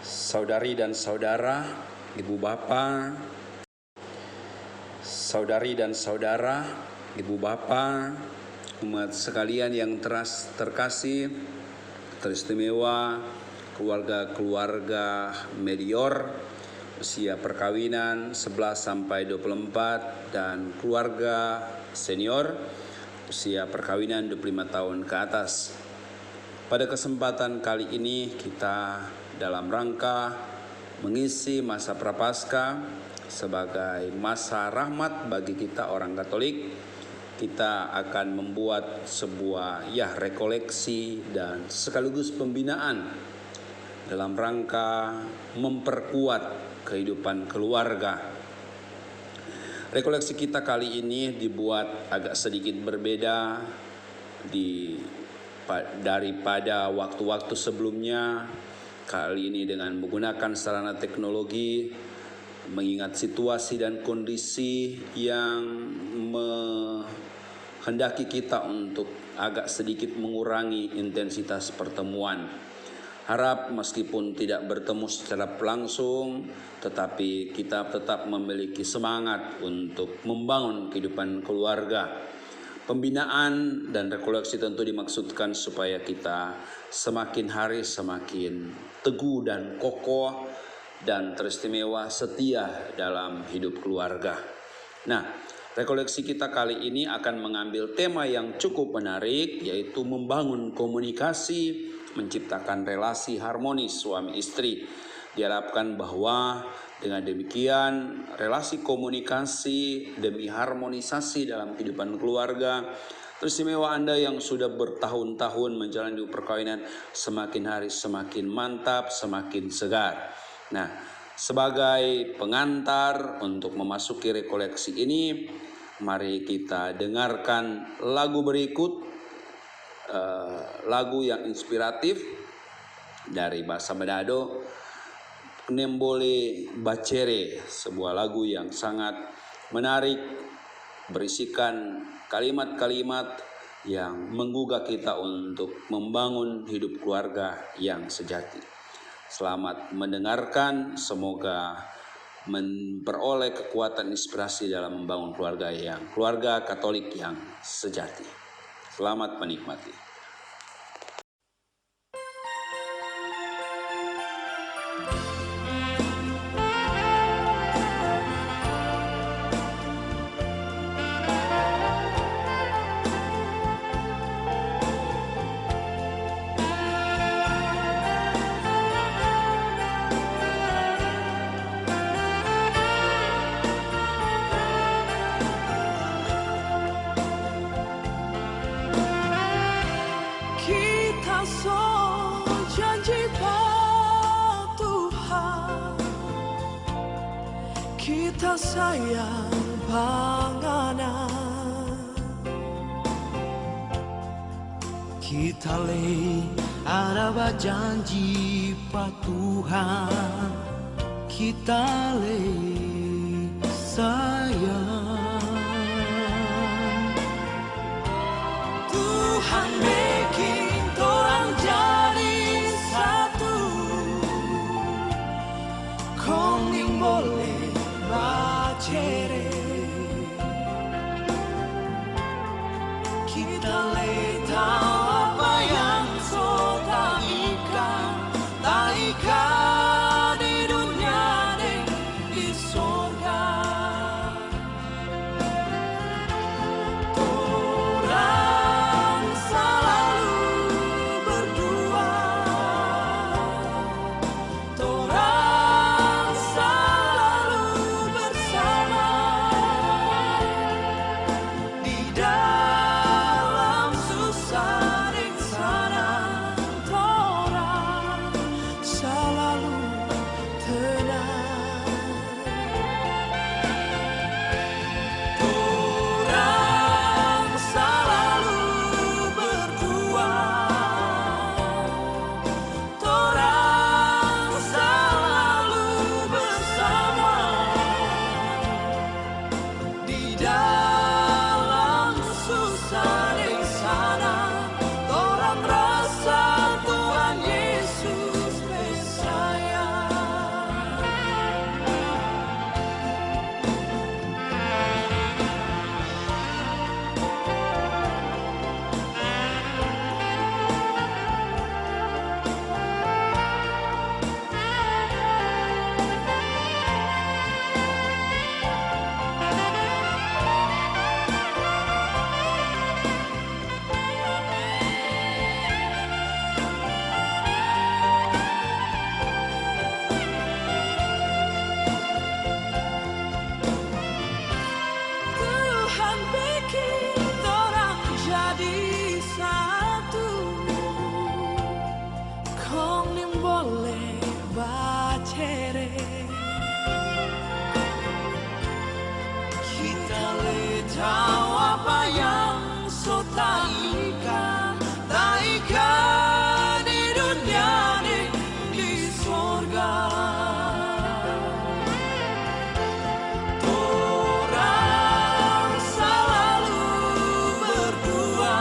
Saudari dan saudara, ibu bapak, saudari dan saudara, ibu bapak, umat sekalian yang terkasih, teristimewa, keluarga-keluarga Medior, usia perkawinan 11 sampai 24 dan keluarga senior, usia perkawinan 25 tahun ke atas. Pada kesempatan kali ini kita dalam rangka mengisi masa Prapaskah sebagai masa rahmat bagi kita orang Katolik, kita akan membuat sebuah rekoleksi dan sekaligus pembinaan dalam rangka memperkuat kehidupan keluarga. Rekoleksi kita kali ini dibuat agak sedikit berbeda daripada waktu-waktu sebelumnya. Kali ini dengan menggunakan sarana teknologi, mengingat situasi dan kondisi yang menghendaki kita untuk agak sedikit mengurangi intensitas pertemuan. Harap meskipun tidak bertemu secara langsung, tetapi kita tetap memiliki semangat untuk membangun kehidupan keluarga. Pembinaan dan rekoleksi tentu dimaksudkan supaya kita semakin hari semakin teguh dan kokoh dan teristimewa setia dalam hidup keluarga. Nah, rekoleksi kita kali ini akan mengambil tema yang cukup menarik, yaitu membangun komunikasi, menciptakan relasi harmonis suami istri. Diharapkan bahwa dengan demikian relasi komunikasi demi harmonisasi dalam kehidupan keluarga, teristimewa Anda yang sudah bertahun-tahun menjalani perkawinan semakin hari semakin mantap, semakin segar. Nah, sebagai pengantar untuk memasuki rekoleksi ini, mari kita dengarkan lagu berikut, lagu yang inspiratif dari bahasa Manado, Nembole Bacere, sebuah lagu yang sangat menarik, berisikan kalimat-kalimat yang menggugah kita untuk membangun hidup keluarga yang sejati. Selamat mendengarkan, semoga memperoleh kekuatan inspirasi dalam membangun keluarga Katolik yang sejati. Selamat menikmati. Kita sayang panganan, kita ada berjanji pa Tuhan, kita sayang. Tuhan bikin orang jadi satu, koning boleh Bacere, kita tahu apa yang sudah ikan di dunia dan di surga. Orang selalu berdua, orang selalu bersama di dalam susah dan senang. Orang selalu oleh bacere. Kita tahu apa yang so taikan di dunia di surga. Orang selalu berdua,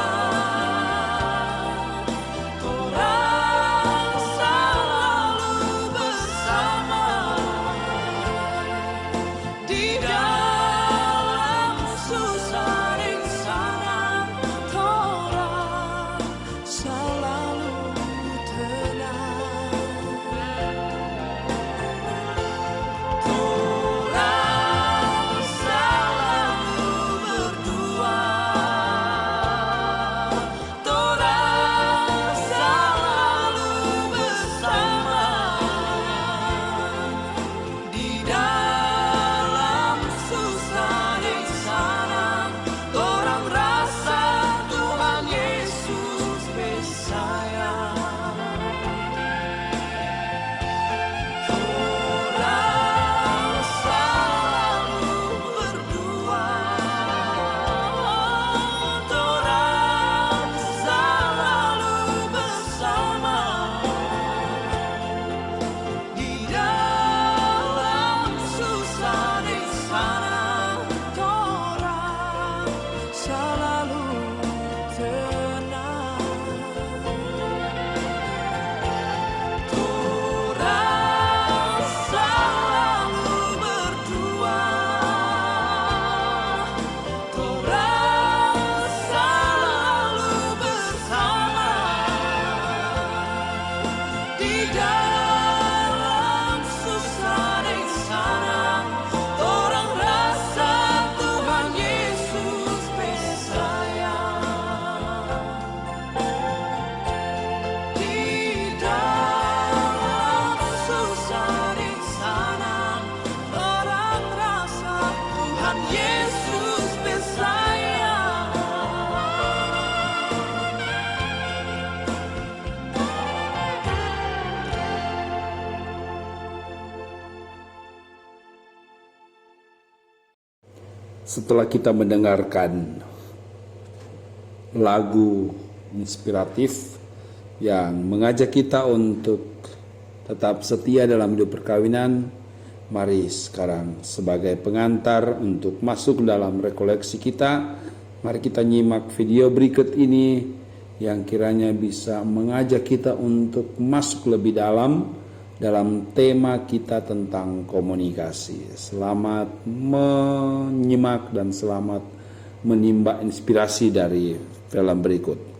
orang selalu bersama di dalam susah rintangan. Orang selalu tenang. Orang selalu berdua, orang selalu bersama di dalam susah rintangan. Orang rasa Tuhan Yesus bersayang. Orang selalu berdua, orang selalu bersama di dalam susah rintangan. Orang selalu tenang. Orang selalu berdua, orang selalu bersama di dalam susah rintangan. Orang rasa Tuhan Yesus bersayang. Di dalam susah rintangan, orang rasa Tuhan Yesus bersayang. Setelah kita mendengarkan lagu inspiratif yang mengajak kita untuk tetap setia dalam hidup perkawinan, mari sekarang sebagai pengantar untuk masuk dalam rekoleksi kita, mari kita nyimak video berikut ini yang kiranya bisa mengajak kita untuk masuk lebih dalam tema kita tentang komunikasi. Selamat menyimak dan selamat menimba inspirasi dari film berikut.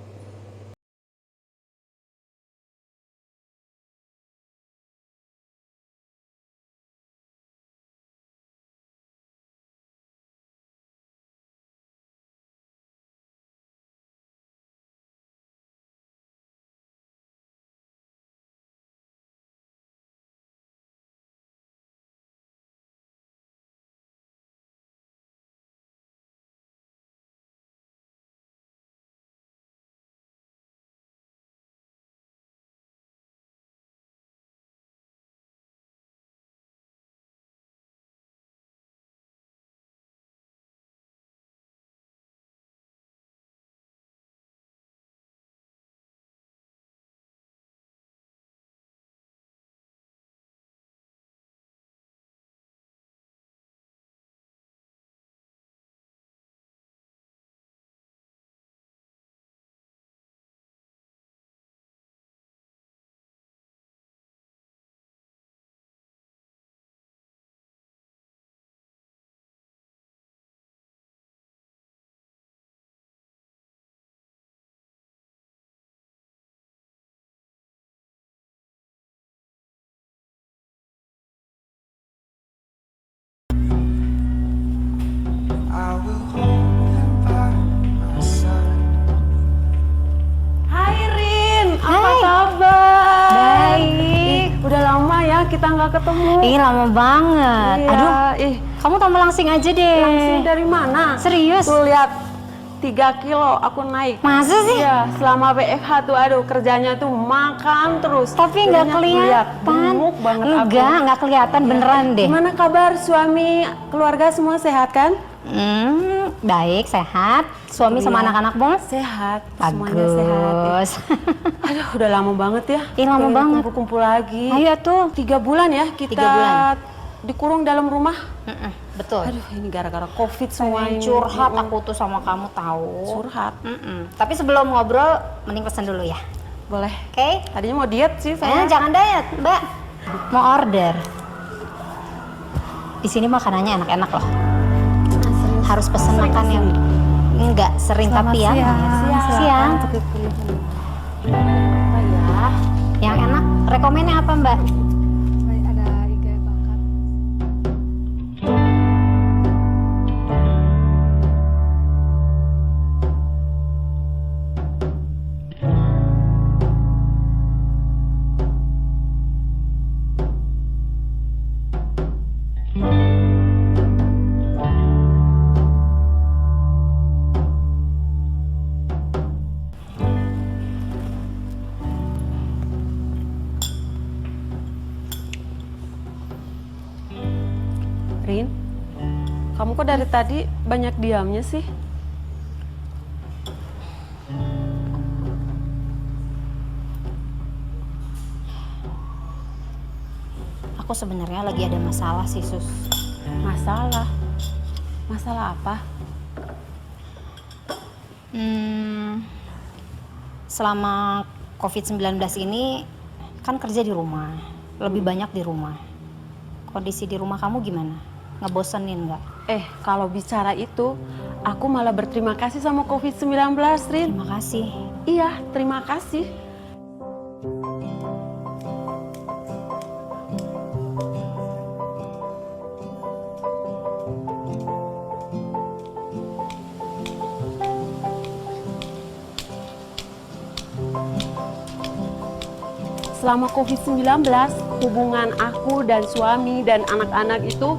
kita nggak ketemu. Ih, lama banget. Iya, Aduh, kamu tambah langsing aja deh. Langsing dari mana? Serius? Tuh lihat, 3 kilo aku naik. Masa sih? Iya, selama WFH tuh aduh kerjanya tuh makan terus. Tapi nggak Jadinya kelihatan. gemuk banget aku. Nggak kelihatan beneran deh. Gimana kabar suami, keluarga semua sehat kan? Baik, sehat. Suami sama Iya. anak-anakmu? Sehat, semuanya sehat. Bagus. Aduh, udah lama banget ya. Ih, lama Pengen banget. Kumpul-kumpul lagi. Ayo tuh. 3 bulan ya kita 3 bulan. dikurung dalam rumah. Betul. Aduh, ini gara-gara COVID semua Pengen ini. curhat aku tuh sama kamu tahu. Curhat. Tapi sebelum ngobrol, mending pesen dulu ya. Boleh. Oke? Tadinya mau diet sih saya. Jangan diet, Mbak. Mau order. Di sini makanannya enak-enak loh. Harus pesen makan yang enggak sering tapi ya. Siang. Apa ya? Yang enak, rekomennya apa Mbak? Ada iga bakar. Rin, kamu kok dari tadi banyak diamnya sih? Aku sebenarnya lagi ada masalah sih, Sus. Masalah? Masalah apa? Selama COVID-19 ini kan kerja di rumah, lebih banyak di rumah. Kondisi di rumah kamu gimana? Ngebosenin nggak? Kalau bicara itu, aku malah berterima kasih sama COVID-19, Rin. Terima kasih. Iya, terima kasih. Selama COVID-19, hubungan aku dan suami dan anak-anak itu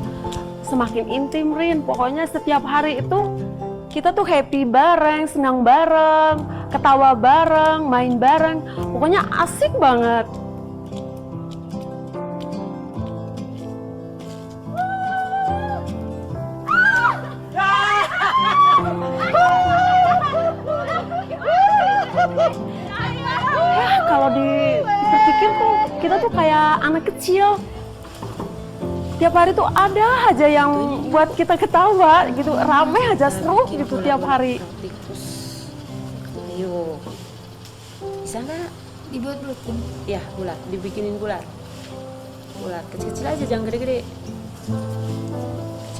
semakin intim, Rin. Pokoknya setiap hari itu kita tuh happy bareng, senang bareng, ketawa bareng, main bareng. Pokoknya asik banget. Kalau dipikir tuh kita tuh kayak anak kecil. Tiap hari tuh ada aja yang buat kita ketawa gitu, rame aja, seru gitu tiap hari. Ayo, bisa nggak? Dibuat-buatin. Ya, bulat, dibikinin bulat. Bulat, kecil-kecil aja, jangan gede-gede.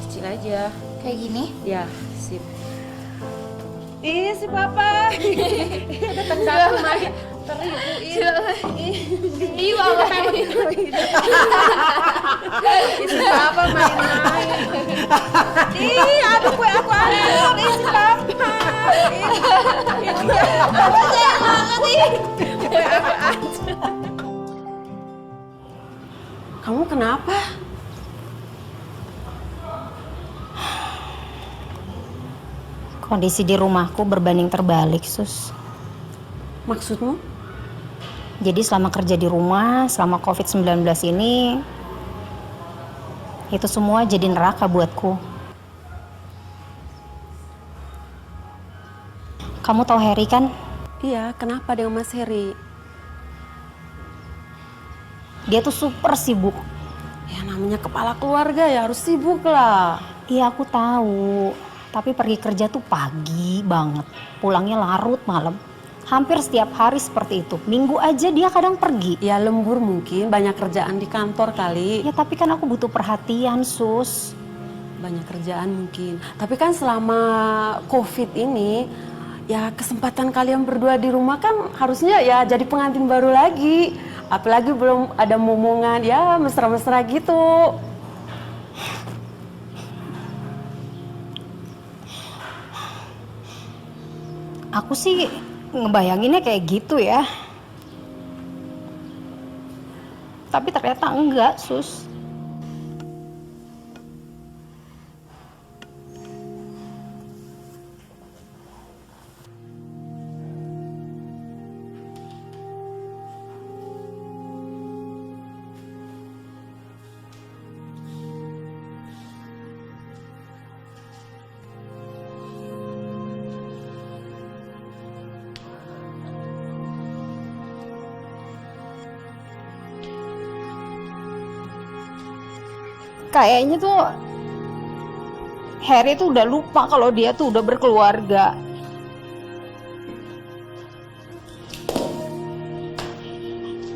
Kecil aja. Kayak gini. Ya, sip. Ih, si papa. Datang-datang main. Teriuin. Ih, Papa. Si papa main-main. Ih, aduh kue aku aduh. Ih, si papa. Sayang banget nih. Kue aku aja. Kamu kenapa? Kondisi di rumahku berbanding terbalik, Sus. Maksudmu? Jadi selama kerja di rumah, selama COVID-19 ini, itu semua jadi neraka buatku. Kamu tahu Harry kan? Iya, kenapa dengan Mas Heri? Dia tuh super sibuk. Ya namanya kepala keluarga ya harus sibuk lah. Iya aku tahu, tapi pergi kerja tuh pagi banget, pulangnya larut malam. Hampir setiap hari seperti itu. Minggu aja dia kadang pergi. Ya lembur mungkin, banyak kerjaan di kantor kali. Ya tapi kan aku butuh perhatian, Sus. Banyak kerjaan mungkin. Tapi kan selama COVID ini, ya kesempatan kalian berdua di rumah kan harusnya ya jadi pengantin baru lagi. Apalagi belum ada momongan, ya mesra-mesra gitu. Aku sih ngebayanginnya kayak gitu ya. Tapi ternyata enggak, Sus. Kayaknya tuh Harry tuh udah lupa kalau dia tuh udah berkeluarga.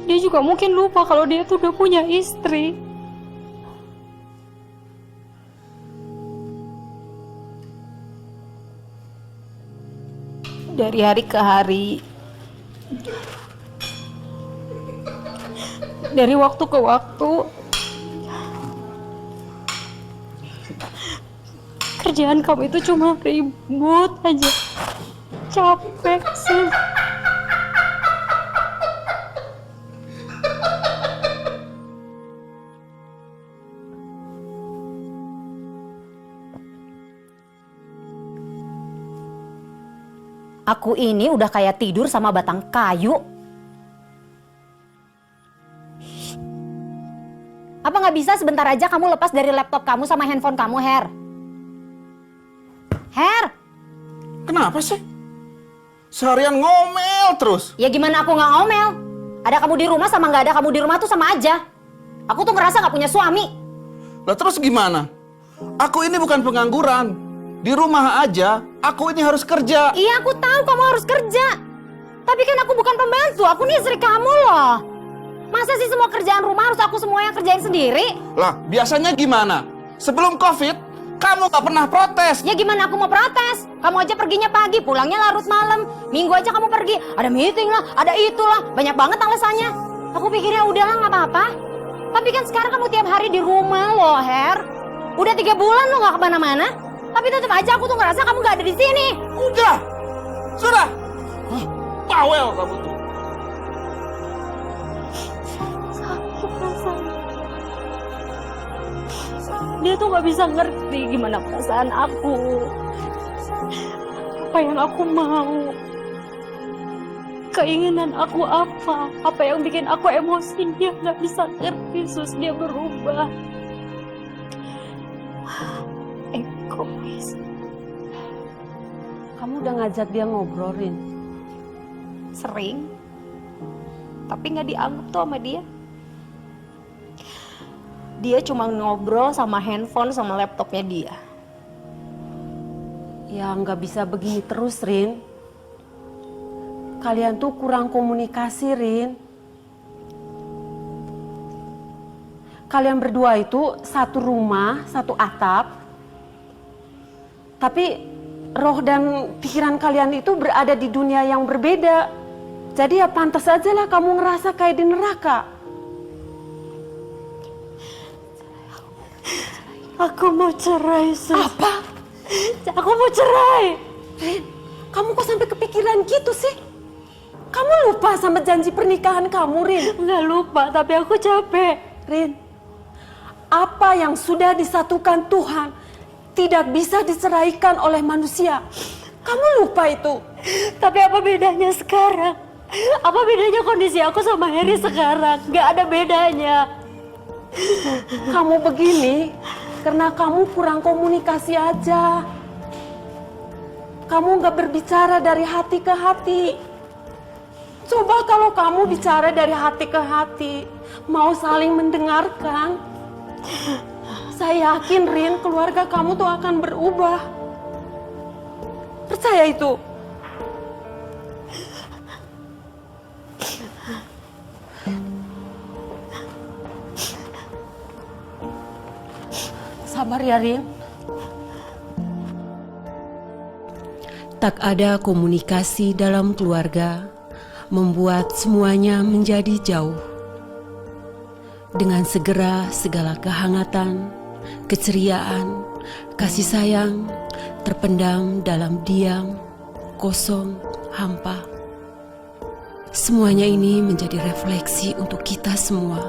Dia juga mungkin lupa kalau dia tuh udah punya istri. Dari hari ke hari, dari waktu ke waktu, kerjaan kamu itu cuma ribut aja. Capek sih. Aku ini udah kayak tidur sama batang kayu. Apa nggak bisa sebentar aja kamu lepas dari laptop kamu sama handphone kamu, Her? Her? Kenapa sih? Seharian ngomel terus. Ya gimana aku nggak ngomel? Ada kamu di rumah sama nggak ada kamu di rumah tuh sama aja. Aku tuh ngerasa nggak punya suami. Lah terus gimana? Aku ini bukan pengangguran. Di rumah aja, aku ini harus kerja. Iya, aku tahu kamu harus kerja. Tapi kan aku bukan pembantu, aku nih istri kamu loh. Masa sih semua kerjaan rumah harus aku semua yang kerjain sendiri? Lah, biasanya gimana? Sebelum COVID, kamu gak pernah protes. Ya gimana aku mau protes? Kamu aja perginya pagi, pulangnya larut malam. Minggu aja kamu pergi, ada meeting lah, ada itulah. Banyak banget alasannya. Aku pikirnya udahlah gak apa-apa. Tapi kan sekarang kamu tiap hari di rumah loh, Her. Udah 3 bulan lo gak kemana-mana. Tapi tetap aja aku tuh ngerasa kamu gak ada di sini. Udah, sudah. Bawel kamu tuh. Sakit rasanya. Dia tuh gak bisa ngerti gimana perasaan aku. Apa yang aku mau. Keinginan aku apa. Apa yang bikin aku emosi. Dia gak bisa ngerti, Sus. Dia berubah. Egois. Kamu udah ngajak dia ngobrolin? Sering. Tapi gak dianggap tuh sama dia. Dia cuma ngobrol sama handphone sama laptopnya dia. Ya nggak bisa begini terus, Rin. Kalian tuh kurang komunikasi, Rin. Kalian berdua itu satu rumah, satu atap. Tapi roh dan pikiran kalian itu berada di dunia yang berbeda. Jadi ya pantas aja lah kamu ngerasa kayak di neraka. Aku mau cerai, Sus. Apa? Aku mau cerai. Rin, kamu kok sampai kepikiran gitu sih? Kamu lupa sama janji pernikahan kamu, Rin? Nggak lupa, tapi aku capek. Rin, apa yang sudah disatukan Tuhan tidak bisa diceraikan oleh manusia. Kamu lupa itu. Tapi apa bedanya sekarang? Apa bedanya kondisi aku sama Harry sekarang? Nggak ada bedanya. Kamu begini karena kamu kurang komunikasi aja. Kamu nggak berbicara dari hati ke hati. Coba kalau kamu bicara dari hati ke hati, mau saling mendengarkan, saya yakin, Rin, keluarga kamu tuh akan berubah. Percaya itu. Sabar ya, Rin. Tak ada komunikasi dalam keluarga membuat semuanya menjadi jauh. Dengan segera segala kehangatan, keceriaan, kasih sayang terpendam dalam diam, kosong, hampa. Semuanya ini menjadi refleksi untuk kita semua.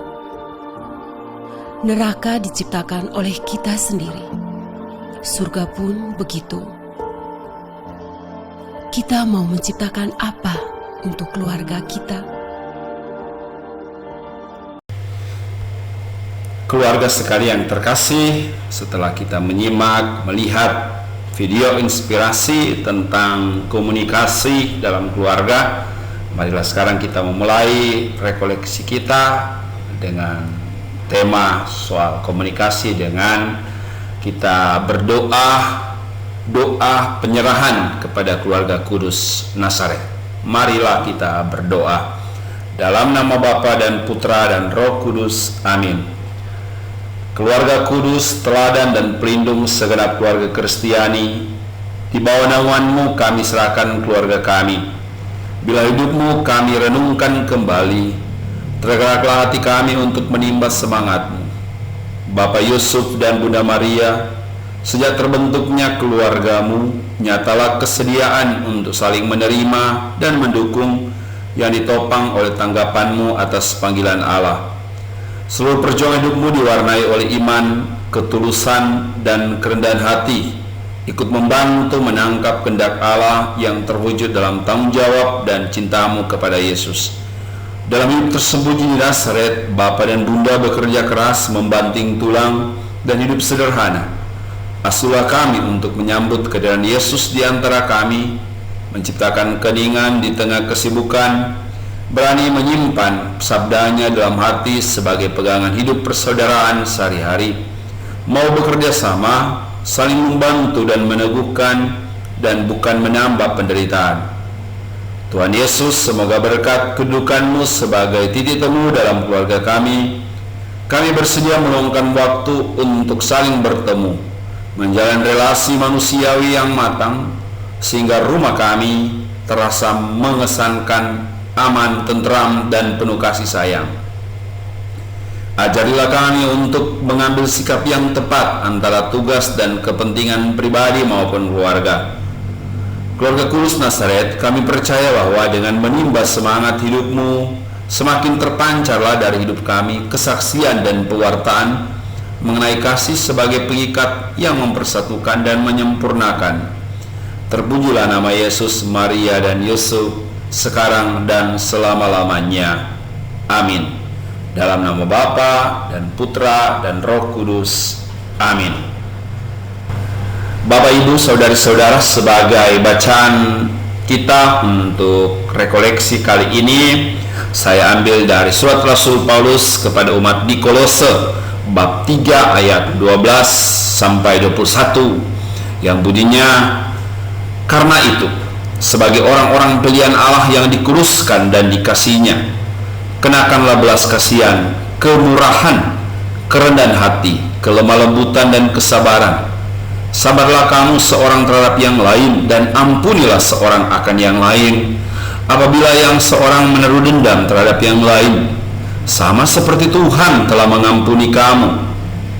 Neraka diciptakan oleh kita sendiri. Surga pun begitu. Kita mau menciptakan apa untuk keluarga kita? Keluarga sekalian terkasih, setelah kita menyimak, melihat video inspirasi tentang komunikasi dalam keluarga, marilah sekarang kita memulai rekoleksi kita dengan tema soal komunikasi dengan kita berdoa, doa penyerahan kepada keluarga kudus Nazaret. Marilah kita berdoa. Dalam nama Bapa dan Putra dan Roh Kudus. Amin. Keluarga kudus, teladan dan pelindung segenap keluarga Kristiani, di bawah naungan-Mu kami serahkan keluarga kami. Bila hidup-Mu kami renungkan kembali, tergeraklah hati kami untuk menimba semangat-Mu. Bapak Yusuf dan Bunda Maria, sejak terbentuknya keluarga-Mu, nyatalah kesediaan untuk saling menerima dan mendukung yang ditopang oleh tanggapan-Mu atas panggilan Allah. Seluruh perjuangan hidup-Mu diwarnai oleh iman, ketulusan, dan kerendahan hati, ikut membantu menangkap kehendak Allah yang terwujud dalam tanggung jawab dan cinta-Mu kepada Yesus. Dalam hidup tersembunyi di Nazaret, Bapa dan Bunda bekerja keras membanting tulang dan hidup sederhana. Asuhlah kami untuk menyambut kehadiran Yesus di antara kami, menciptakan keningan di tengah kesibukan, berani menyimpan sabdanya dalam hati sebagai pegangan hidup persaudaraan sehari-hari, mau bekerja sama, saling membantu dan meneguhkan, dan bukan menambah penderitaan. Tuhan Yesus, semoga berkat kedudukan-Mu sebagai titik temu dalam keluarga kami bersedia meluangkan waktu untuk saling bertemu, menjalin relasi manusiawi yang matang, sehingga rumah kami terasa mengesankan, aman, tentram, dan penuh kasih sayang. Ajarilah kami untuk mengambil sikap yang tepat antara tugas dan kepentingan pribadi maupun keluarga. Keluarga kudus Nazaret, kami percaya bahwa dengan menimba semangat hidup-Mu, semakin terpancarlah dari hidup kami kesaksian dan pewartaan mengenai kasih sebagai pengikat yang mempersatukan dan menyempurnakan. Terpujilah nama Yesus, Maria, dan Yusuf, sekarang dan selama-lamanya. Amin. Dalam nama Bapa dan Putra dan Roh Kudus. Amin. Bapak, Ibu, saudari-saudara, sebagai bacaan kita untuk rekoleksi kali ini, saya ambil dari surat Rasul Paulus kepada umat di Kolose, bab 3 ayat 12 sampai 21, yang bunyinya, karena itu, sebagai orang-orang pilihan Allah yang dikuduskan dan dikasihinya, kenakanlah belas kasihan, kemurahan, kerendahan hati, kelemah lembutan, dan kesabaran. Sabarlah kamu seorang terhadap yang lain, dan ampunilah seorang akan yang lain, apabila yang seorang menaruh dendam terhadap yang lain. Sama seperti Tuhan telah mengampuni kamu,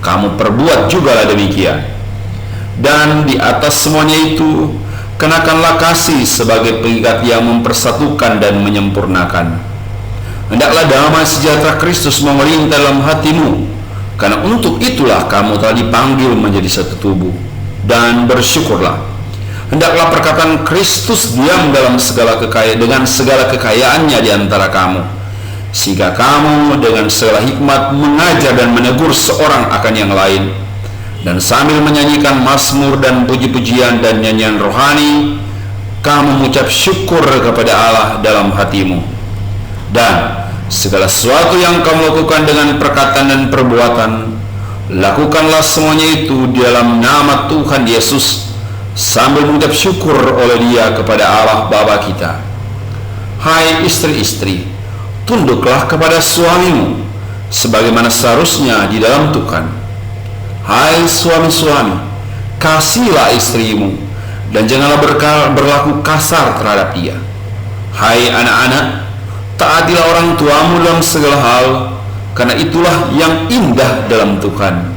kamu perbuat jugalah demikian. Dan di atas semuanya itu, kenakanlah kasih sebagai pengikat yang mempersatukan dan menyempurnakan. Hendaklah damai sejahtera Kristus memerintah dalam hatimu, karena untuk itulah kamu telah dipanggil menjadi satu tubuh. Dan bersyukurlah. Hendaklah perkataan Kristus diam dalam dengan segala kekayaannya di antara kamu, sehingga kamu dengan segala hikmat mengajar dan menegur seorang akan yang lain, dan sambil menyanyikan mazmur dan puji-pujian dan nyanyian rohani, kamu mengucap syukur kepada Allah dalam hatimu. Dan segala sesuatu yang kamu lakukan dengan perkataan dan perbuatan, lakukanlah semuanya itu di dalam nama Tuhan Yesus, sambil mengucap syukur oleh Dia kepada Allah Bapa kita. Hai istri-istri, tunduklah kepada suamimu sebagaimana seharusnya di dalam Tuhan. Hai suami-suami, kasihilah istrimu, dan janganlah berlaku kasar terhadap dia. Hai anak-anak, taatilah orang tuamu dalam segala hal, karena itulah yang indah dalam Tuhan.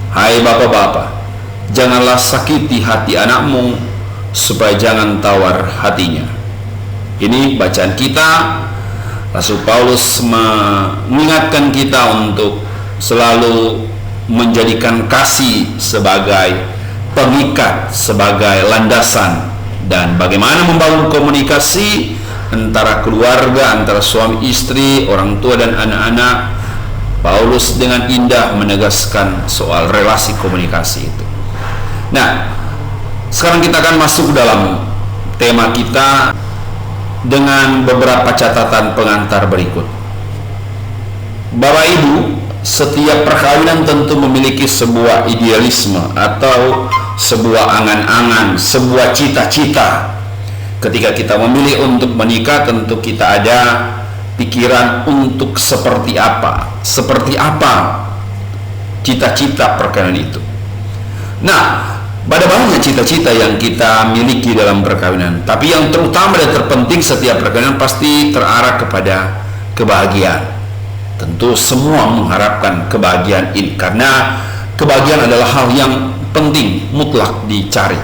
Hai bapak-bapak, janganlah sakiti hati anakmu, supaya jangan tawar hatinya. Ini bacaan kita. Rasul Paulus mengingatkan kita untuk selalu menjadikan kasih sebagai pengikat, sebagai landasan, dan bagaimana membangun komunikasi antara keluarga, antara suami istri, orang tua dan anak-anak. Paulus dengan indah menegaskan soal relasi komunikasi itu. Nah, sekarang kita akan masuk dalam tema kita dengan beberapa catatan pengantar berikut. Bapak Ibu, setiap perkawinan tentu memiliki sebuah idealisme atau sebuah angan-angan, sebuah cita-cita. Ketika kita memilih untuk menikah, tentu kita ada pikiran untuk seperti apa cita-cita perkawinan itu. Nah, ada banyak cita-cita yang kita miliki dalam perkawinan, tapi yang terutama dan terpenting setiap perkawinan pasti terarah kepada kebahagiaan. Tentu semua mengharapkan kebahagiaan ini, karena kebahagiaan adalah hal yang penting, mutlak dicari.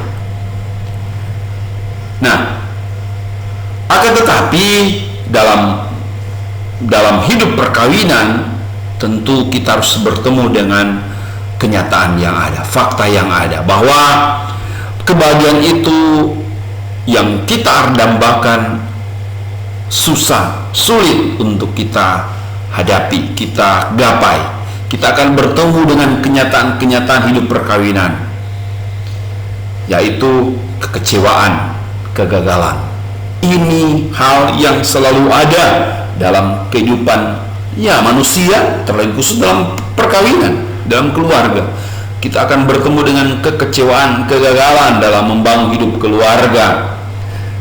Nah, akan tetapi dalam hidup perkawinan tentu kita harus bertemu dengan kenyataan yang ada, fakta yang ada, bahwa kebahagiaan itu yang kita dambakan susah, sulit untuk kita hadapi, kita gapai. Kita akan bertemu dengan kenyataan-kenyataan hidup perkawinan, yaitu kekecewaan, kegagalan. Ini hal yang selalu ada dalam kehidupan manusia, terlebih khusus dalam perkawinan, dalam keluarga. Kita akan bertemu dengan kekecewaan, kegagalan dalam membangun hidup keluarga.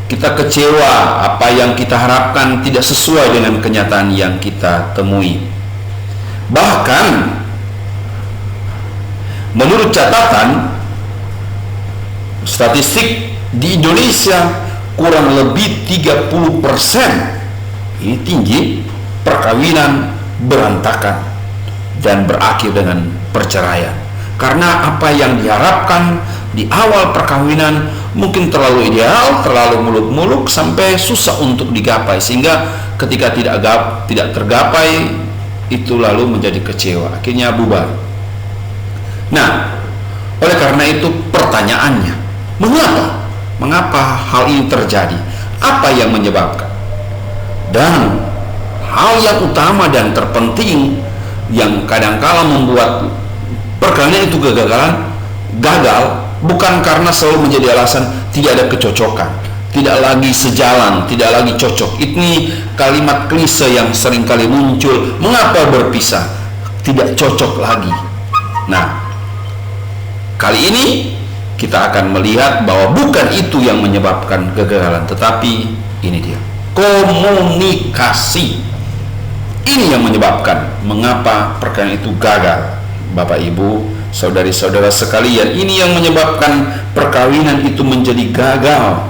Kita kecewa, apa yang kita harapkan tidak sesuai dengan kenyataan yang kita temui. Bahkan menurut catatan statistik di Indonesia, kurang lebih 30%, ini tinggi, perkawinan berantakan dan berakhir dengan perceraian. Karena apa yang diharapkan di awal perkawinan mungkin terlalu ideal, terlalu muluk-muluk sampai susah untuk digapai, sehingga ketika tidak tergapai itu lalu menjadi kecewa, akhirnya bubar. Nah, oleh karena itu pertanyaannya, mengapa hal ini terjadi? Apa yang menyebabkan? Dan hal yang utama dan terpenting yang kadangkala membuat perkawinan itu gagal bukan karena selalu menjadi alasan tidak ada kecocokan, tidak lagi sejalan, tidak lagi cocok. Ini kalimat klise yang sering kali muncul. Mengapa berpisah? Tidak cocok lagi. Nah, kali ini kita akan melihat bahwa bukan itu yang menyebabkan kegagalan, tetapi ini dia, komunikasi. Ini yang menyebabkan mengapa perkawinan itu gagal. Bapak Ibu, saudari-saudara sekalian, ini yang menyebabkan perkawinan itu menjadi gagal.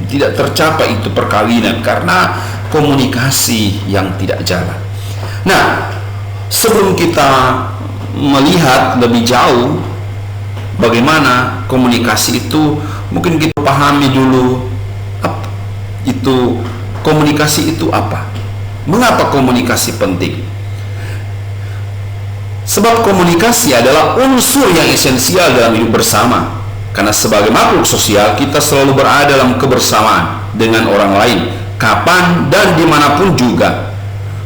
Tidak tercapai itu perkawinan karena komunikasi yang tidak jalan. Nah, sebelum kita melihat lebih jauh bagaimana komunikasi itu, mungkin kita pahami dulu komunikasi itu apa? Mengapa komunikasi penting? Sebab komunikasi adalah unsur yang esensial dalam hidup bersama. Karena sebagai makhluk sosial, kita selalu berada dalam kebersamaan dengan orang lain, kapan dan dimanapun juga.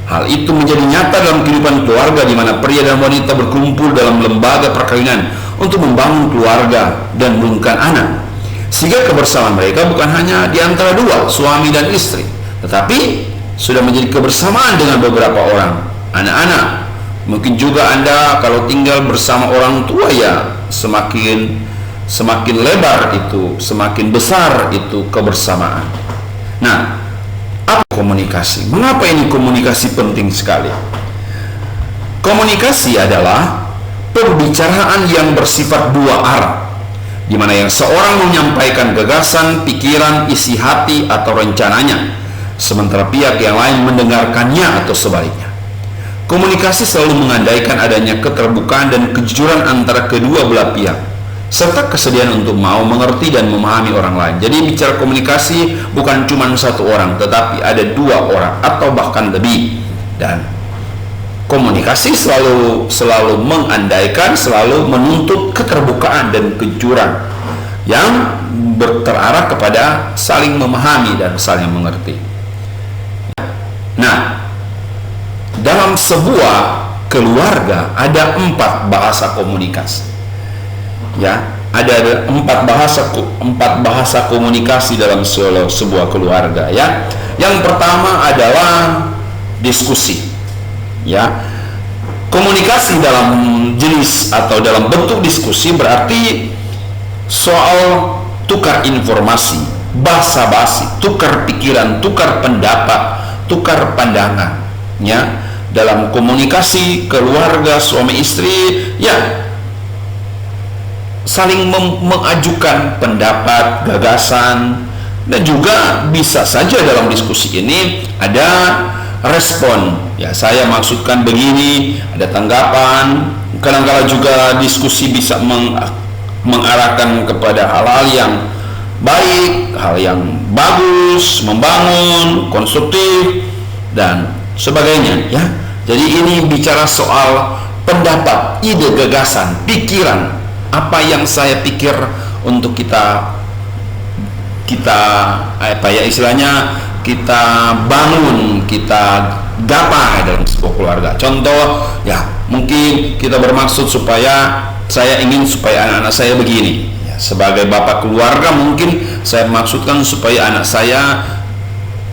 Hal itu menjadi nyata dalam kehidupan keluarga, di mana pria dan wanita berkumpul dalam lembaga perkawinan untuk membangun keluarga dan menumbuhkan anak. Sehingga kebersamaan mereka bukan hanya di antara dua, suami dan istri, tetapi sudah menjadi kebersamaan dengan beberapa orang, anak-anak. Mungkin juga Anda kalau tinggal bersama orang tua, ya semakin lebar itu, semakin besar itu kebersamaan. Nah, apa komunikasi? Mengapa ini komunikasi penting sekali? Komunikasi adalah pembicaraan yang bersifat dua arah, di mana yang seorang menyampaikan gagasan, pikiran, isi hati atau rencananya, sementara pihak yang lain mendengarkannya atau sebaliknya. Komunikasi selalu mengandaikan adanya keterbukaan dan kejujuran antara kedua belah pihak, serta kesediaan untuk mau mengerti dan memahami orang lain. Jadi bicara komunikasi bukan cuma satu orang, tetapi ada dua orang atau bahkan lebih. Dan komunikasi selalu mengandaikan, selalu menuntut keterbukaan dan kejujuran yang terarah kepada saling memahami dan saling mengerti. Nah, dalam sebuah keluarga ada 4 bahasa komunikasi. Ya, ada 4 bahasa komunikasi dalam sebuah keluarga, ya. Yang pertama adalah diskusi. Ya, komunikasi dalam jenis atau dalam bentuk diskusi berarti soal tukar informasi, basa-basi, tukar pikiran, tukar pendapat, tukar pandangan. Ya, dalam komunikasi keluarga suami istri, ya saling mengajukan pendapat, gagasan, dan juga bisa saja dalam diskusi ini ada respon. Ya, saya maksudkan begini, ada tanggapan. Kadang-kala juga diskusi bisa mengarahkan kepada hal-hal yang baik, hal yang bagus, membangun, konstruktif, dan sebagainya. Ya, jadi ini bicara soal pendapat, ide, gagasan, pikiran, apa yang saya pikir untuk kita apa ya istilahnya, kita bangun, kita gapai dalam sebuah keluarga. Contoh, ya mungkin kita bermaksud saya ingin supaya anak-anak saya begini. Ya, sebagai bapak keluarga mungkin saya maksudkan supaya anak saya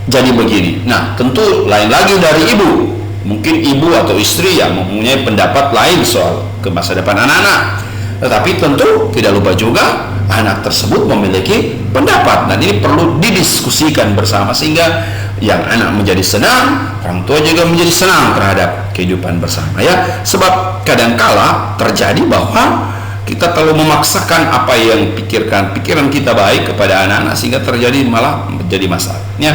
jadi begini. Nah, tentu lain lagi dari ibu. Mungkin ibu atau istri yang mempunyai pendapat lain soal ke masa depan anak-anak. Tetapi tentu tidak lupa juga anak tersebut memiliki pendapat, dan ini perlu didiskusikan bersama sehingga yang anak menjadi senang, orang tua juga menjadi senang terhadap kehidupan bersama. Ya, sebab kadangkala terjadi bahwa kita terlalu memaksakan apa yang pikiran kita baik kepada anak-anak sehingga terjadi malah menjadi masalah. Ya,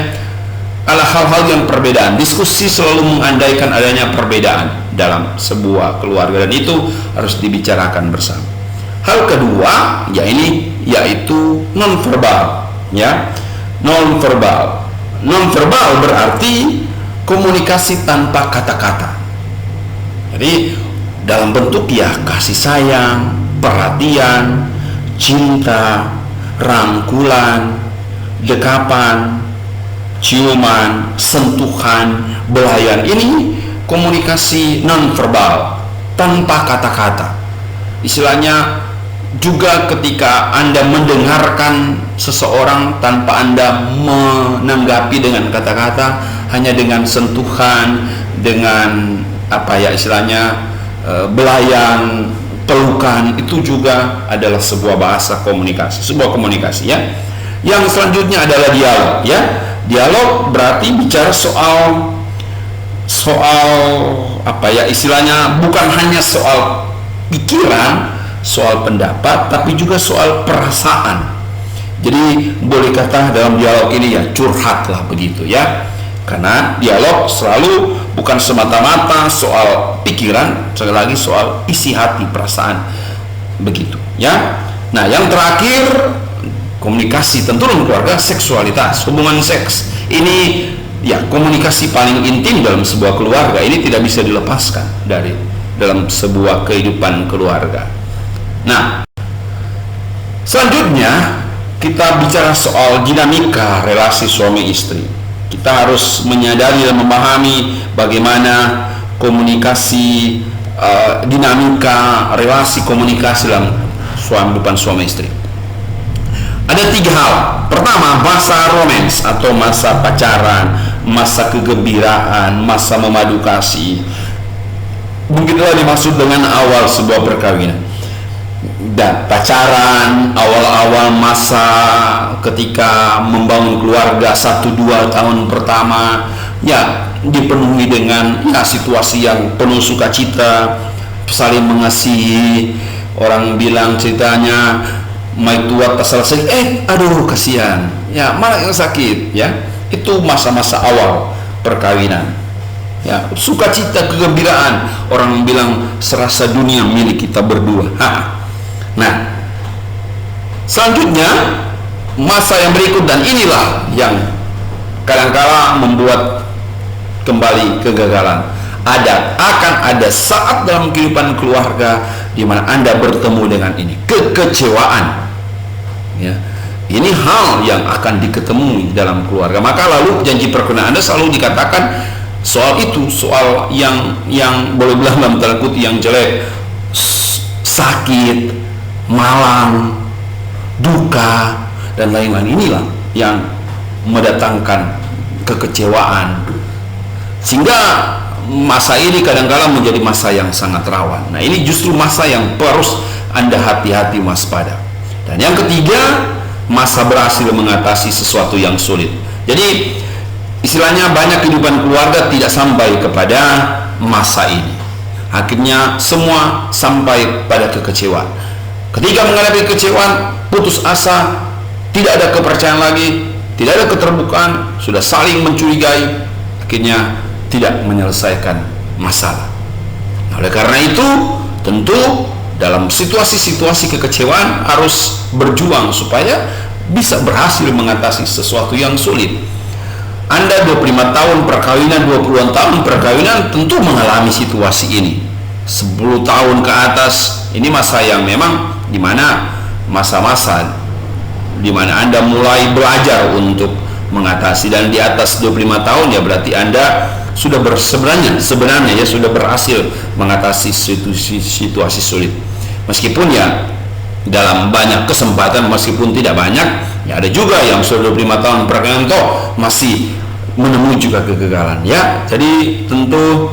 ada hal-hal yang perbedaan. Diskusi selalu mengandaikan adanya perbedaan dalam sebuah keluarga, dan itu harus dibicarakan bersama. Hal kedua, yaitu nonverbal. Ya, nonverbal. Nonverbal berarti komunikasi tanpa kata-kata. Jadi dalam bentuk ya kasih sayang, perhatian, cinta, rangkulan, dekapan, ciuman, sentuhan, belayan. Ini komunikasi nonverbal tanpa kata-kata. Istilahnya juga ketika Anda mendengarkan seseorang tanpa Anda menanggapi dengan kata-kata, hanya dengan sentuhan, dengan apa ya istilahnya belayan, pelukan, itu juga adalah sebuah bahasa komunikasi, sebuah komunikasi. Ya, yang selanjutnya adalah dialog. Ya, dialog berarti bicara soal apa ya istilahnya, bukan hanya soal pikiran, soal pendapat, tapi juga soal perasaan. Jadi boleh kata dalam dialog ini ya curhat lah begitu ya, karena dialog selalu bukan semata-mata soal pikiran, sekali lagi soal isi hati, perasaan begitu ya. Nah, yang terakhir komunikasi tentu dalam keluarga, seksualitas, hubungan seks. Ini ya komunikasi paling intim dalam sebuah keluarga, ini tidak bisa dilepaskan dari dalam sebuah kehidupan keluarga. Nah, selanjutnya kita bicara soal dinamika relasi suami istri. Kita harus menyadari dan memahami bagaimana komunikasi, dinamika relasi komunikasi dalam kehidupan suami istri. Ada 3 hal. Pertama, masa romans atau masa pacaran, masa kegembiraan, masa memadu kasih. Begitulah dimaksud dengan awal sebuah perkawinan. Dan pacaran, awal-awal masa ketika membangun keluarga 1-2 tahun pertama ya dipenuhi dengan ya situasi yang penuh sukacita, saling mengasihi. Orang bilang ceritanya mai tua pasal sakit, aduh kasihan ya, mana yang sakit ya. Itu masa-masa awal perkawinan ya, sukacita, kegembiraan. Orang bilang serasa dunia milik kita berdua. Nah, selanjutnya masa yang berikut, dan inilah yang kadangkala membuat kembali kegagalan. Akan ada saat dalam kehidupan keluarga di mana Anda bertemu dengan ini, kekecewaan. Ya, ini hal yang akan diketemui dalam keluarga. Maka lalu janji perkawinan Anda selalu dikatakan soal itu, soal yang boleh bilang dalam tanda kutip yang jelek, sakit, malang, duka, dan lain-lain. Inilah yang mendatangkan kekecewaan, sehingga masa ini kadang-kala menjadi masa yang sangat rawan. Nah, ini justru masa yang harus Anda hati-hati, waspada. Dan yang ketiga, masa berhasil mengatasi sesuatu yang sulit. Jadi istilahnya banyak kehidupan keluarga tidak sampai kepada masa ini. Akhirnya semua sampai pada kekecewaan. Ketika menghadapi kekecewaan, putus asa, tidak ada kepercayaan lagi, tidak ada keterbukaan, sudah saling mencurigai, akhirnya tidak menyelesaikan masalah. Nah, oleh karena itu, tentu dalam situasi-situasi kekecewaan harus berjuang supaya bisa berhasil mengatasi sesuatu yang sulit. Anda 25 tahun perkawinan, 20-an tahun perkawinan tentu mengalami situasi ini. 10 tahun ke atas, ini masa yang memang dimana masa-masa dimana Anda mulai belajar untuk mengatasi, dan di atas 25 tahun ya berarti Anda sudah sebenarnya ya sudah berhasil mengatasi situasi sulit. Meskipun ya dalam banyak kesempatan, meskipun tidak banyak, ya ada juga yang sudah 25 tahun perkawinan toh masih menemui juga kegagalan ya. Jadi tentu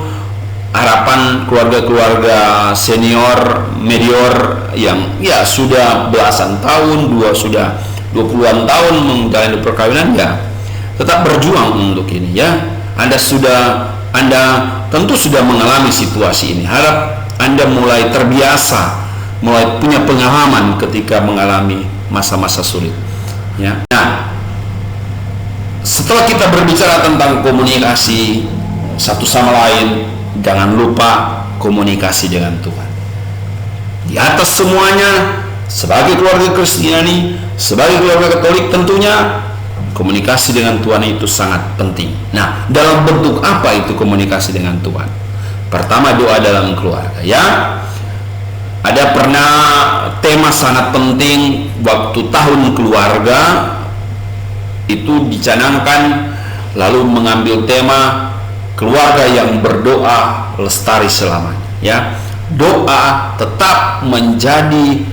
harapan keluarga-keluarga senior, medior yang ya sudah belasan tahun, sudah 20-an tahun menjalani perkawinan, ya tetap berjuang untuk ini ya. Anda tentu sudah mengalami situasi ini. Harap Anda mulai terbiasa, mulai punya pengalaman ketika mengalami masa-masa sulit ya. Nah, setelah kita berbicara tentang komunikasi satu sama lain, jangan lupa komunikasi dengan Tuhan. Di atas semuanya, sebagai keluarga Kristiani, sebagai keluarga Katolik, tentunya komunikasi dengan Tuhan itu sangat penting. Nah, dalam bentuk apa itu komunikasi dengan Tuhan? Pertama, doa dalam keluarga ya. Ada pernah tema sangat penting waktu tahun keluarga itu dicanangkan, lalu mengambil tema keluarga yang berdoa lestari selamanya ya. Doa tetap menjadi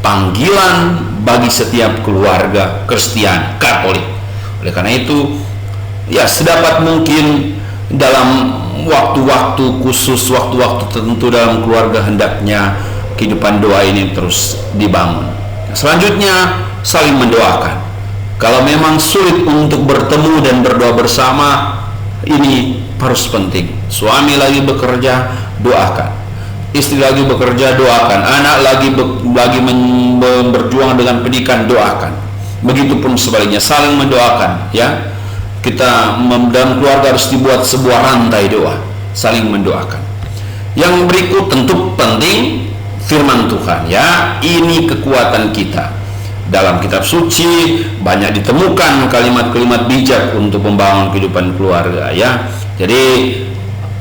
panggilan bagi setiap keluarga Kristen Katolik. Oleh karena itu ya sedapat mungkin dalam waktu-waktu khusus, waktu-waktu tertentu dalam keluarga hendaknya kehidupan doa ini terus dibangun. Selanjutnya saling mendoakan. Kalau memang sulit untuk bertemu dan berdoa bersama, ini harus penting. Suami lagi bekerja, doakan. Istri lagi bekerja, doakan. Anak lagi berjuang dengan pendidikan, doakan. Begitupun sebaliknya, saling mendoakan ya. Kita dalam keluarga harus dibuat sebuah rantai doa, saling mendoakan. Yang berikut tentu penting, firman Tuhan ya. Ini kekuatan kita. Dalam kitab suci banyak ditemukan kalimat-kalimat bijak untuk membangun kehidupan keluarga ya. Jadi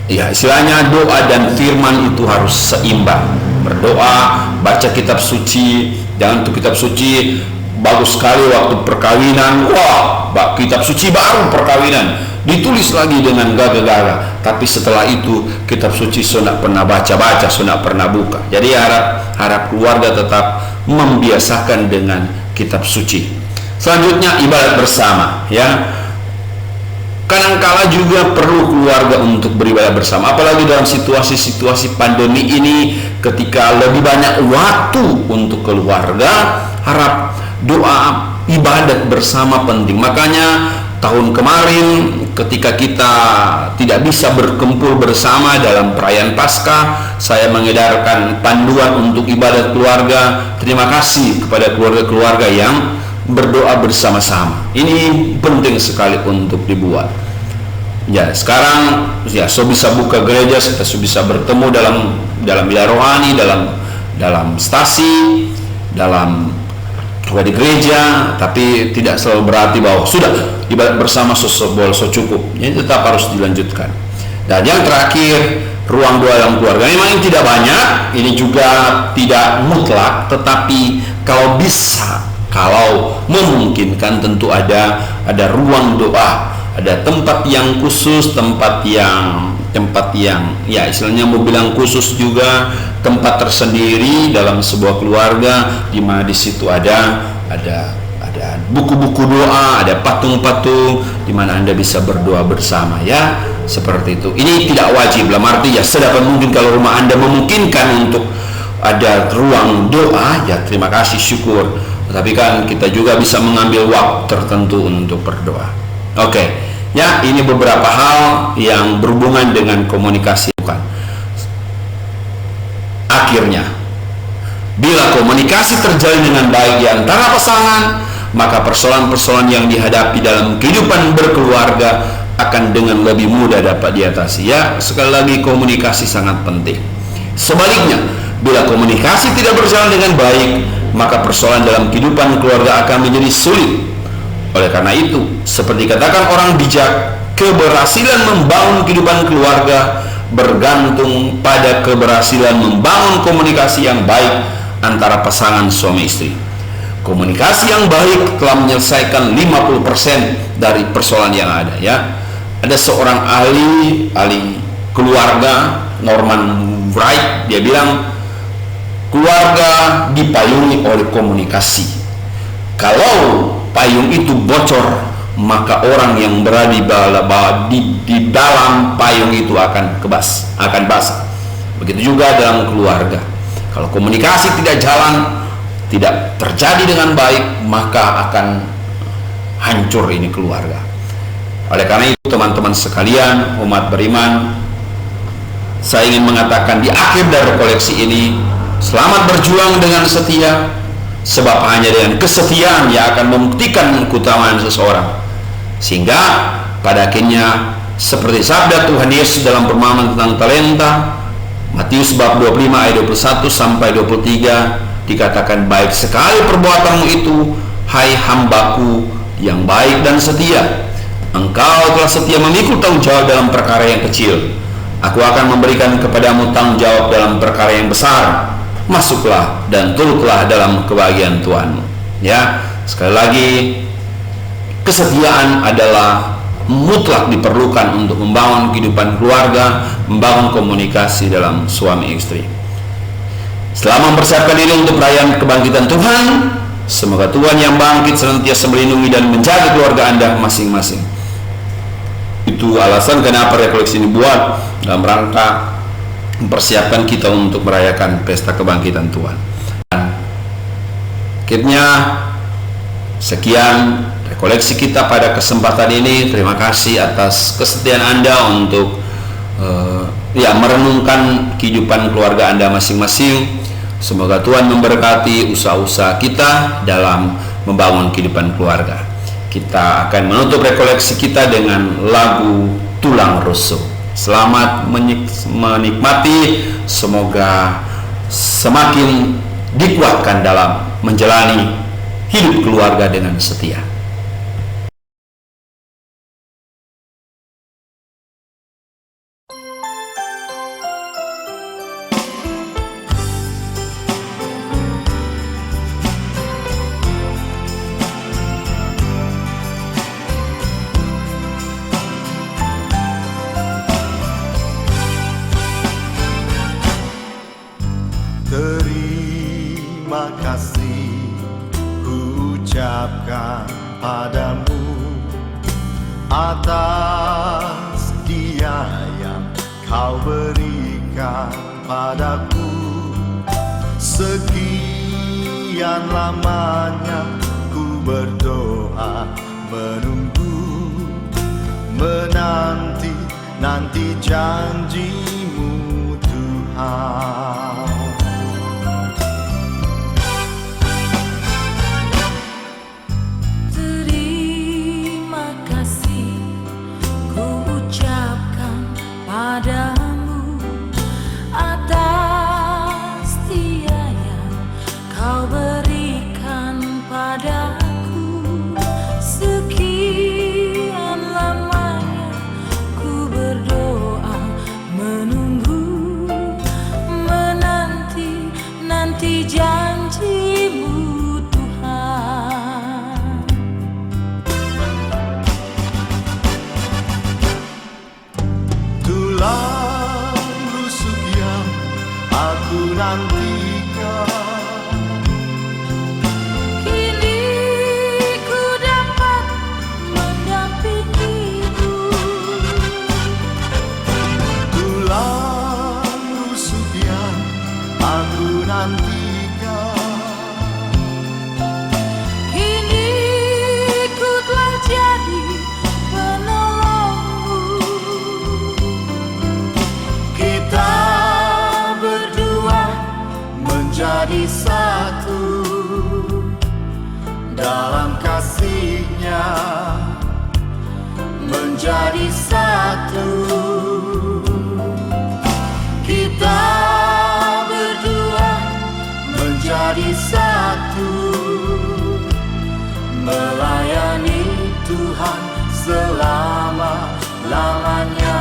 ya istilahnya doa dan firman itu harus seimbang. Berdoa, baca kitab suci. Jangan tuh kitab suci bagus sekali waktu perkawinan, wah kitab suci baru perkawinan ditulis lagi dengan gagah-gagah, tapi setelah itu kitab suci sudah pernah baca-baca, sudah pernah buka. Jadi harap keluarga tetap membiasakan dengan kitab suci. Selanjutnya ibadat bersama ya. Kadangkala juga perlu keluarga untuk beribadah bersama, apalagi dalam situasi-situasi pandemi ini, ketika lebih banyak waktu untuk keluarga. Harap doa ibadat bersama penting. Makanya tahun kemarin ketika kita tidak bisa berkumpul bersama dalam perayaan Paskah, saya mengedarkan panduan untuk ibadat keluarga. Terima kasih kepada keluarga-keluarga yang berdoa bersama-sama. Ini penting sekali untuk dibuat. Ya, sekarang ya bisa buka gereja, kita bisa bertemu dalam bilah rohani, dalam stasi, dalam di gereja, tapi tidak selalu berarti bahwa sudah ibadat bersama cukup. Ini tetap harus dilanjutkan. Dan yang terakhir, ruang doa dalam keluarga. Memang ini tidak banyak, ini juga tidak mutlak, tetapi kalau bisa, kalau memungkinkan tentu ada ruang doa, ada tempat yang khusus, tempat yang ya istilahnya mau bilang khusus juga, tempat tersendiri dalam sebuah keluarga di mana di situ ada ada buku-buku doa, ada patung-patung di mana Anda bisa berdoa bersama, ya, seperti itu. Ini tidak wajib, dalam arti ya sedapat mungkin kalau rumah Anda memungkinkan untuk ada ruang doa, ya terima kasih, syukur. Tetapi kan kita juga bisa mengambil waktu tertentu untuk berdoa. Oke, ya, ini beberapa hal yang berhubungan dengan komunikasi. Bukan. Akhirnya, bila komunikasi terjalin dengan baik di antara pasangan, maka persoalan-persoalan yang dihadapi dalam kehidupan berkeluarga akan dengan lebih mudah dapat diatasi. Ya, sekali lagi komunikasi sangat penting. Sebaliknya, bila komunikasi tidak berjalan dengan baik, maka persoalan dalam kehidupan keluarga akan menjadi sulit. Oleh karena itu, seperti katakan orang bijak, keberhasilan membangun kehidupan keluarga bergantung pada keberhasilan membangun komunikasi yang baik antara pasangan suami istri. Komunikasi yang baik telah menyelesaikan 50% dari persoalan yang ada, ya. Ada seorang ahli keluarga, Norman Wright, dia bilang keluarga dipayungi oleh komunikasi. Kalau payung itu bocor, maka orang yang berada di dalam payung itu akan basah. Begitu juga dalam keluarga. Kalau komunikasi tidak jalan, tidak terjadi dengan baik, maka akan hancur ini keluarga. Oleh karena itu, teman-teman sekalian, umat beriman, saya ingin mengatakan di akhir dari koleksi ini, selamat berjuang dengan setia, sebab hanya dengan kesetiaan yang akan membuktikan keutamaan seseorang. Sehingga pada akhirnya, seperti sabda Tuhan Yesus dalam pemahaman tentang talenta, Matius bab 25 ayat 21 sampai 23, dikatakan, baik sekali perbuatanmu itu, hai hambaku yang baik dan setia. Engkau telah setia memikul tanggung jawab dalam perkara yang kecil. Aku akan memberikan kepadamu tanggung jawab dalam perkara yang besar. Masuklah dan turutlah dalam kebahagiaan Tuhanmu. Ya, sekali lagi, kesetiaan adalah mutlak diperlukan untuk membangun kehidupan keluarga, membangun komunikasi dalam suami istri. Setelah mempersiapkan diri untuk perayaan kebangkitan Tuhan, semoga Tuhan yang bangkit senantiasa melindungi dan menjaga keluarga Anda masing-masing. Itu alasan kenapa rekoleksi ini buat, dalam rangka mempersiapkan kita untuk merayakan pesta kebangkitan Tuhan. Akhirnya, sekian rekoleksi kita pada kesempatan ini. Terima kasih atas kesetiaan Anda untuk merenungkan kehidupan keluarga Anda masing-masing. Semoga Tuhan memberkati usaha-usaha kita dalam membangun kehidupan keluarga. Kita akan menutup rekoleksi kita dengan lagu Tulang Rusuk. Selamat menikmati, semoga semakin dikuatkan dalam menjalani hidup keluarga dengan setia. Terima kasih ku ucapkan padamu atas dia yang kau berikan padaku. Sekian lamanya ku berdoa, menunggu, menanti janjimu Tuhan. Padamu atas dia yang kau berikan padaku. Sekian lamanya ku berdoa, menunggu, menanti janjimu Tuhan. Tulang rusuk yang aku nantikan, Kini nantikan. Kini ku telah jadi penolongmu. Kita berdua menjadi satu dalam kasih-Nya, menjadi satu. Kita berdua menjadi satu, melayani Tuhan selama-lamanya.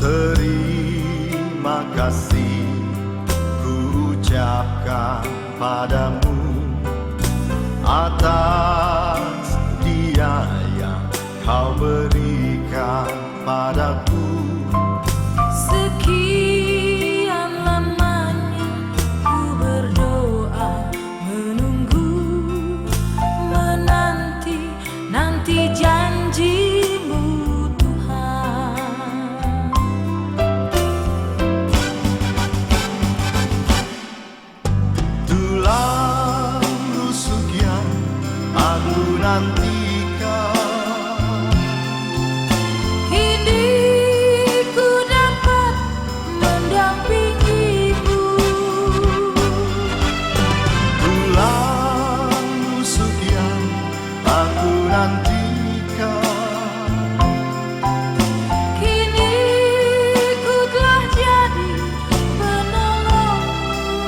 Terima kasih ku ucapkan padamu atas dia yang kau berikan padaku. Sekian lamanya ku berdoa, menunggu, menanti, nanti janji-Mu Tuhan. Tulang rusuk yang aku nantikan, Kini ku dapat mendampingi-Mu. tulang rusuk yang aku nantikan. Kini ku telah jadi penolongmu.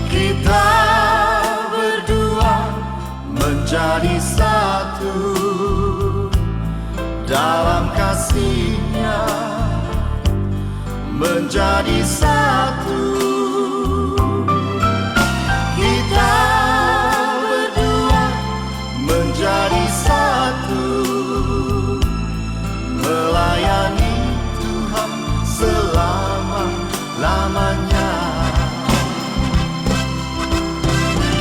Kita berdua menjadi satu dalam kasih-Nya, menjadi satu. Kita berdua menjadi satu, melayani Tuhan selama-lamanya.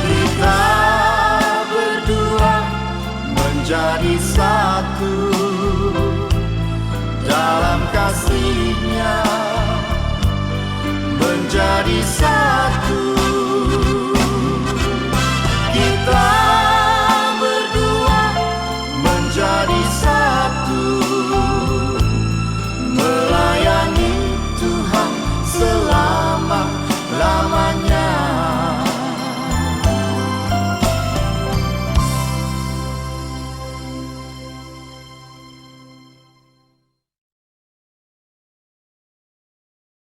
Kita berdua menjadi satu dalam kasih-Nya, menjadi satu.